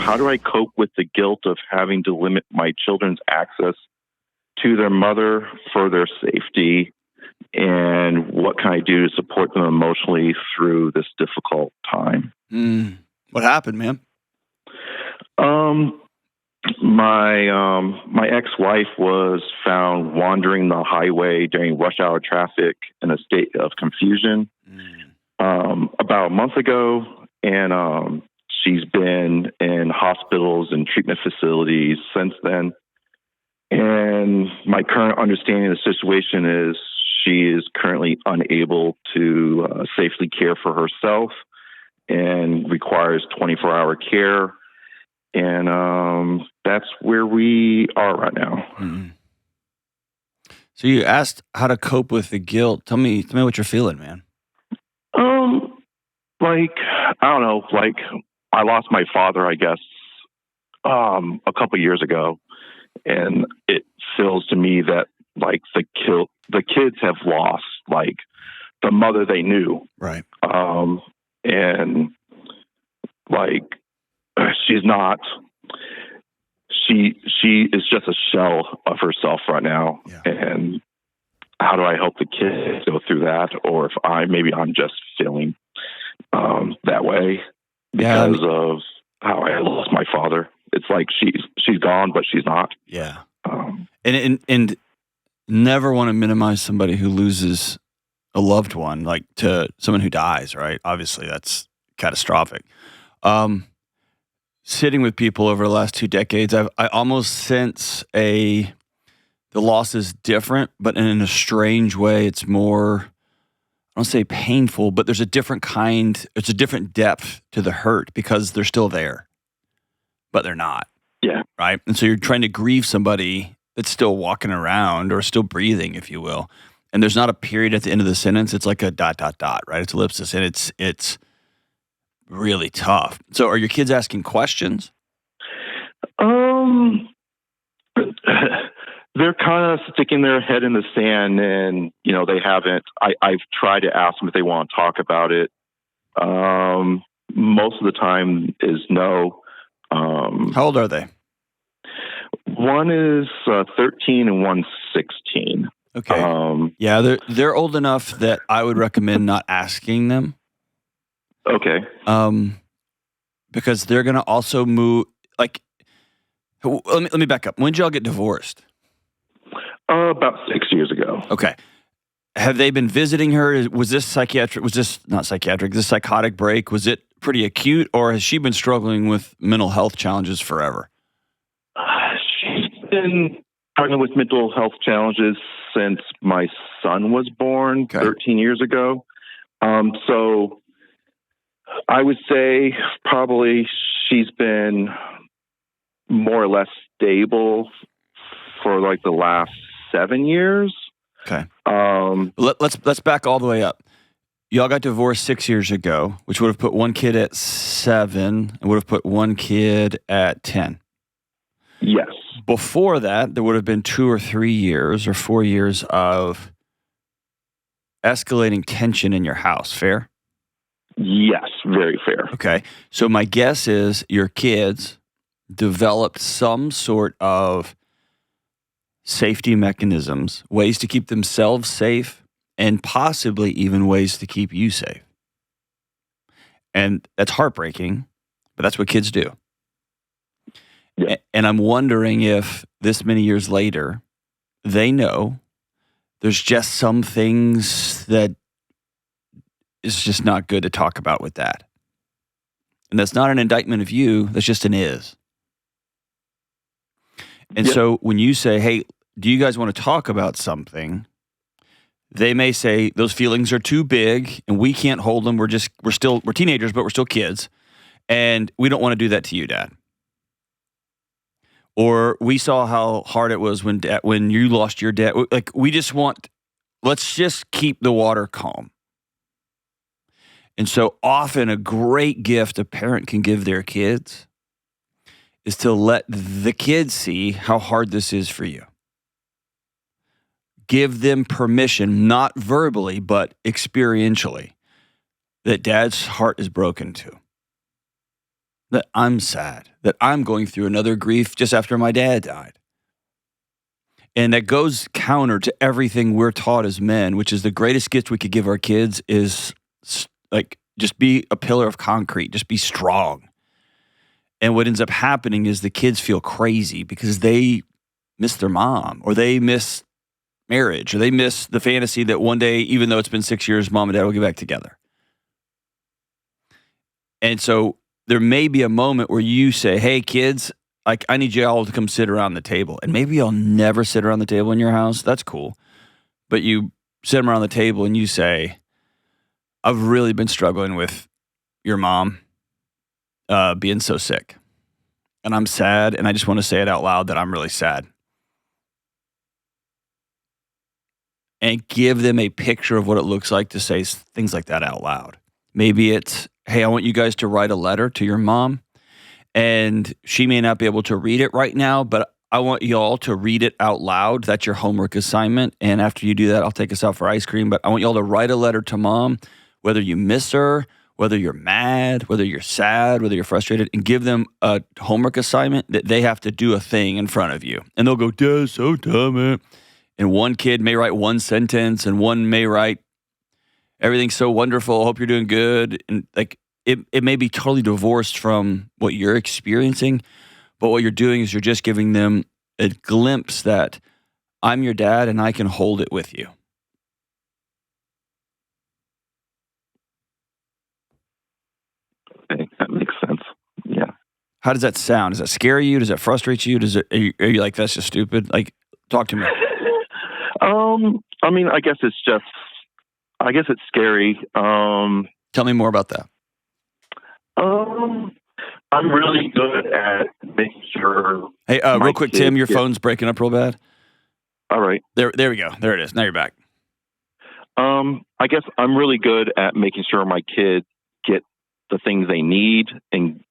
how do I cope with the guilt of having to limit my children's access to their mother for their safety? And what can I do to support them emotionally through this difficult time? What happened, man? My ex-wife was found wandering the highway during rush hour traffic in a state of confusion about a month ago, and she's been in hospitals and treatment facilities since then. And my current understanding of the situation is she is currently unable to safely care for herself and requires 24-hour care. And that's where we are right now. Mm-hmm. So you asked how to cope with the guilt. Tell me what you're feeling, man. I don't know. Like, I lost my father, I guess, a couple years ago, and it feels to me that like the kids have lost like the mother they knew, right? And like she's not. She is just a shell of herself right now, and how do I help the kids go through that? Or if I'm just feeling that way because of how I lost my father. It's like she's gone, but she's not. Yeah. And never want to minimize somebody who loses a loved one, like to someone who dies, right? Obviously, that's catastrophic. Sitting with people over the last 2 decades, I almost sense the loss is different, but in a strange way, it's more, I don't say painful, but there's a different depth to the hurt because they're still there, but they're not. Yeah. Right? And so you're trying to grieve somebody that's still walking around or still breathing, if you will. And there's not a period at the end of the sentence. It's like a ... right? It's ellipsis. And it's really tough. So are your kids asking questions? They're kind of sticking their head in the sand, and, they haven't. I've tried to ask them if they want to talk about it. Most of the time is no. How old are they? One is 13 and one's 16. Okay. Yeah, they're old enough that I would recommend not asking them. Okay. Because they're going to also move, like, let me back up. When did y'all get divorced? About 6 years ago. Okay. Have they been visiting her? Was this not psychiatric, this psychotic break, was it pretty acute, or has she been struggling with mental health challenges forever? She's been struggling with mental health challenges since my son was born 13 years ago. So I would say probably she's been more or less stable for like the last 7 years. Okay. Let's back all the way up. Y'all got divorced 6 years ago, which would have put one kid at 7 and would have put one kid at 10. Yes. Before that, there would have been 2 or 3 years or 4 years of escalating tension in your house. Fair? Yes, very fair. Okay. So my guess is your kids developed some sort of safety mechanisms, ways to keep themselves safe, and possibly even ways to keep you safe. And that's heartbreaking, but that's what kids do. Yeah. And I'm wondering if this many years later, they know there's just some things that is just not good to talk about with that. And that's not an indictment of you, that's just an is. And so when you say, hey, do you guys want to talk about something? They may say those feelings are too big and we can't hold them. We're teenagers, but we're still kids. And we don't want to do that to you, Dad. Or we saw how hard it was when you lost your dad. Like, let's just keep the water calm. And so often a great gift a parent can give their kids is to let the kids see how hard this is for you. Give them permission, not verbally, but experientially, that Dad's heart is broken too. that I'm sad, that I'm going through another grief just after my dad died. And that goes counter to everything we're taught as men, which is the greatest gift we could give our kids is like just be a pillar of concrete, just be strong. And what ends up happening is the kids feel crazy because they miss their mom, or they miss marriage, or they miss the fantasy that one day, even though it's been 6 years, mom and dad will get back together. And so there may be a moment where you say, hey, kids, like, I need you all to come sit around the table. And maybe you'll never sit around the table in your house. That's cool. But you sit them around the table and you say, I've really been struggling with your mom being so sick. And I'm sad, and I just want to say it out loud that I'm really sad. And give them a picture of what it looks like to say things like that out loud. Maybe it's, hey, I want you guys to write a letter to your mom, and she may not be able to read it right now, but I want you all to read it out loud. That's your homework assignment. And after you do that, I'll take us out for ice cream. But I want you all to write a letter to mom, whether you miss her, whether you're mad, whether you're sad, whether you're frustrated, and give them a homework assignment that they have to do a thing in front of you. And they'll go, Dad, so dumb, man. And one kid may write one sentence, and one may write, everything's so wonderful, hope you're doing good. And like it may be totally divorced from what you're experiencing, but what you're doing is you're just giving them a glimpse that I'm your dad and I can hold it with you. Okay, that makes sense. Yeah. How does that sound? Does that scare you? Does that frustrate you? Are you like, that's just stupid? Like, talk to me. I mean, I guess it's scary. Tell me more about that. I'm really good at making sure. Hey, real quick, Tim, your phone's breaking up real bad. All right. There we go. There it is. Now you're back. I guess I'm really good at making sure my kids get the things they need, and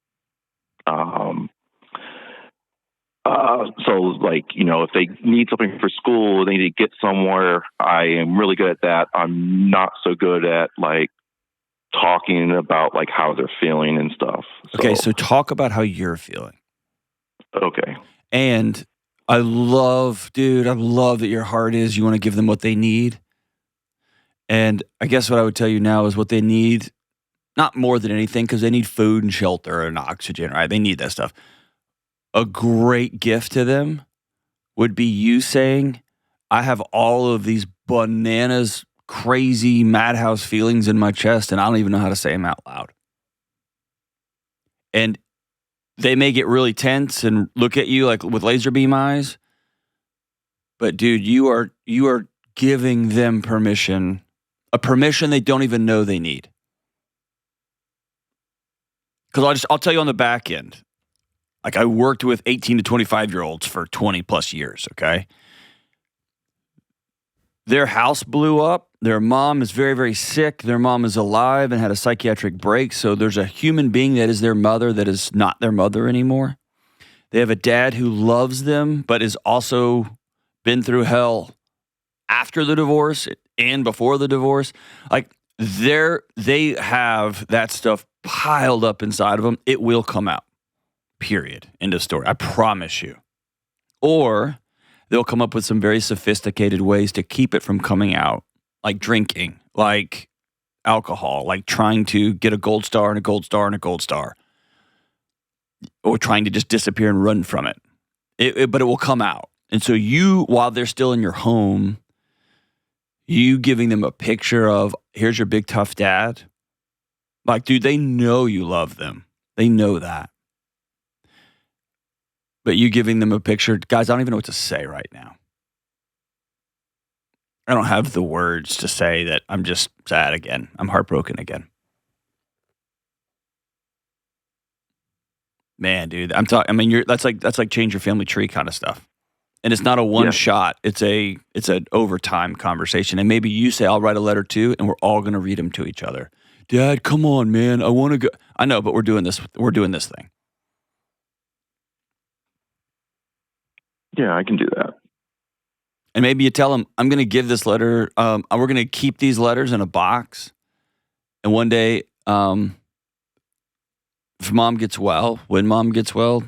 so, like, you know, if they need something for school, they need to get somewhere. I am really good at that. I'm not so good at, like, talking about, like, how they're feeling and stuff. Okay, so talk about how you're feeling. Okay. And I love that your heart is you want to give them what they need. And I guess what I would tell you now is what they need, not more than anything, because they need food and shelter and oxygen, right? They need that stuff. A great gift to them would be you saying, I have all of these bananas, crazy, madhouse feelings in my chest, and I don't even know how to say them out loud. And they may get really tense and look at you like with laser beam eyes. But dude, you are giving them permission, a permission they don't even know they need. Because I'll tell you on the back end, like, I worked with 18 to 25-year-olds for 20 plus years, okay? Their house blew up. Their mom is very, very sick. Their mom is alive and had a psychiatric break. So there's a human being that is their mother that is not their mother anymore. They have a dad who loves them, but has also been through hell after the divorce and before the divorce. Like, they have that stuff piled up inside of them. It will come out. Period. End of story. I promise you. Or they'll come up with some very sophisticated ways to keep it from coming out, like drinking, like alcohol, like trying to get a gold star and a gold star and a gold star, or trying to just disappear and run from it. But it will come out. And so you, while they're still in your home, you giving them a picture of, here's your big tough dad. Like, dude, they know you love them. They know that. But you giving them a picture, guys, I don't even know what to say right now. I don't have the words to say that I'm just sad again. I'm heartbroken again. Man, dude, that's like change your family tree kind of stuff. And it's not a one shot. It's an overtime conversation. And maybe you say, I'll write a letter too, and we're all going to read them to each other. Dad, come on, man. I want to go. I know, but we're doing this thing. Yeah, I can do that. And maybe you tell them, I'm going to give this letter, we're going to keep these letters in a box. And one day, if mom gets well, when mom gets well,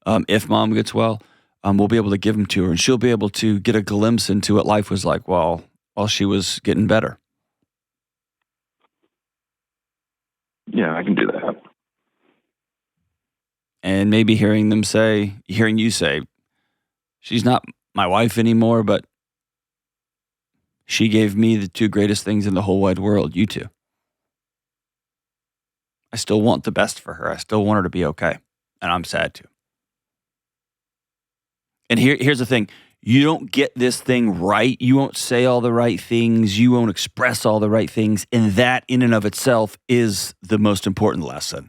if mom gets well, we'll be able to give them to her, and she'll be able to get a glimpse into what life was like while she was getting better. Yeah, I can do that. And maybe hearing you say, she's not my wife anymore, but she gave me the two greatest things in the whole wide world, you two. I still want the best for her. I still want her to be okay. And I'm sad too. And here's the thing. You don't get this thing right. You won't say all the right things. You won't express all the right things. And that in and of itself is the most important lesson.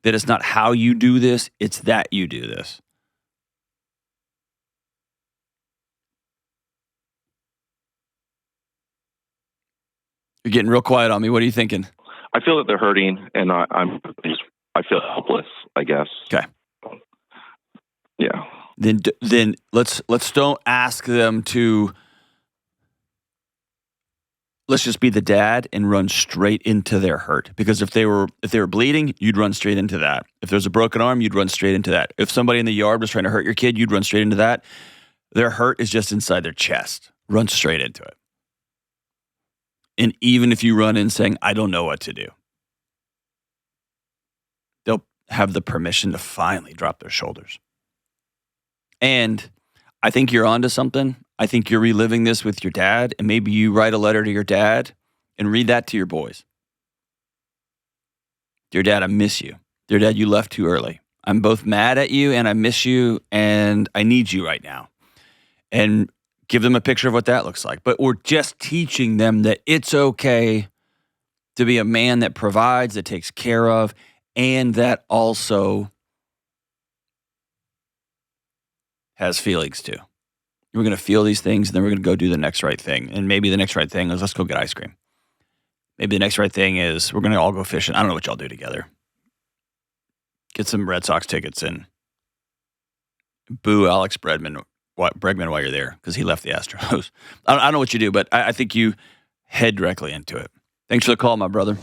That it's not how you do this, it's that you do this. You're getting real quiet on me. What are you thinking? I feel that they're hurting, and I feel helpless, I guess. Okay. Yeah. Then let's don't ask them to. Let's just be the dad and run straight into their hurt. Because if they were bleeding, you'd run straight into that. If there's a broken arm, you'd run straight into that. If somebody in the yard was trying to hurt your kid, you'd run straight into that. Their hurt is just inside their chest. Run straight into it. And even if you run in saying, I don't know what to do, they'll have the permission to finally drop their shoulders. And I think you're onto something. I think you're reliving this with your dad, and maybe you write a letter to your dad and read that to your boys. Dear Dad, I miss you. Dear Dad, you left too early. I'm both mad at you and I miss you and I need you right now. And give them a picture of what that looks like. But we're just teaching them that it's okay to be a man that provides, that takes care of, and that also has feelings too. We're going to feel these things, and then we're going to go do the next right thing. And maybe the next right thing is let's go get ice cream. Maybe the next right thing is we're going to all go fishing. I don't know what y'all do together. Get some Red Sox tickets and boo Alex Bregman while you're there because he left the Astros. I don't know what you do, but I think you head directly into it. Thanks for the call, my brother.